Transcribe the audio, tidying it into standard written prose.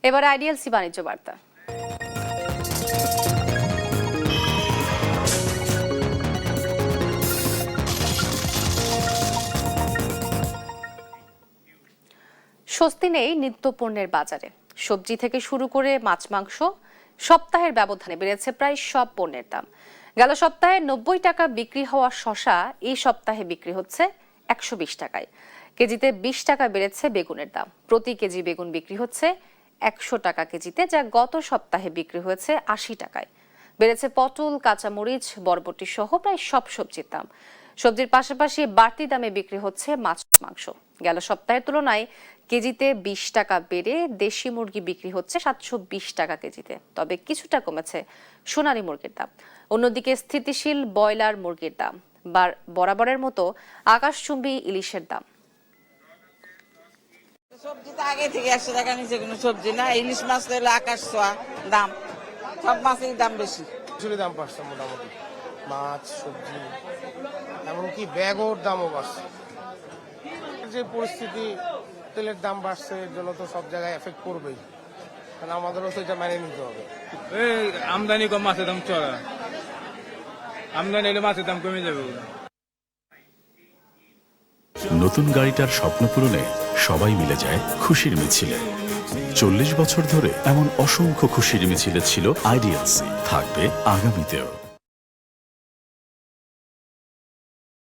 এবার আইডিএলসি বাণিজ্য বার্তা। স্বস্তি নেই নিত্যপণ্যের বাজারে। সবজি থেকে শুরু করে মাছ মাংস সপ্তাহের ব্যবধানে বেড়েছে প্রায় সব পণ্যের দাম। গেল সপ্তাহে 90 টাকা বিক্রি হওয়া শসা এই সপ্তাহে বিক্রি হচ্ছে 120 টাকায়। কেজিতে 20 টাকা বেড়েছে বেগুনের দাম। প্রতি কেজি বেগুন বিক্রি হচ্ছে 100 টাকা কেজিতে, যা গত সপ্তাহে বিক্রি হয়েছে 80 টাকায়। বেড়েছে পটল, কাঁচামরিচ, বরবটি সহ প্রায় সব সবজির দাম। সবজির পাশাপাশি বাড়তি দামে বিক্রি হচ্ছে মাছ মাংস। গেল সপ্তাহের তুলনায় কেজিতে 20 টাকা বেড়ে দেশি মুরগি বিক্রি হচ্ছে 720 টাকা কেজিতে। তবে কিছুটা কমেছে সোনালী মুরগির দাম। অন্যদিকে স্থিতিশীল ব্রয়লার মুরগির দাম, বরাবরের মতো আকাশচুম্বী ইলিশের দাম। সবজি তো আগে থেকে 100 টাকা নিচে কোনো সবজি না। ইলিশ মাছ তো হলো আকাশ ছোঁয়া দাম, সব মাছের দাম বেশি। প্রচুরই দাম বাড়ছে, মোটামুটি মাছ, সবজি, এমনকি ব্যাগের দামও বাড়ছে। যে পরিস্থিতি, তেলের দাম বাড়ছে, এর জন্য তো সব জায়গায় এফেক্ট করবেই, কারণ আমাদেরও তো এটা মেনে নিতে হবে। আমদানি কম, মাছের দাম চড়া। আমদানি হলে মাছের দাম কমে যাবে। নতুন গাড়িটার স্বপ্ন পূরণে সবাই মিলে যায় খুশির মিছিলে। 40 বছর ধরে এমন অসংখ্য খুশির মিছিলে ছিল আইডিএলসি, থাকবে আগামীতেও।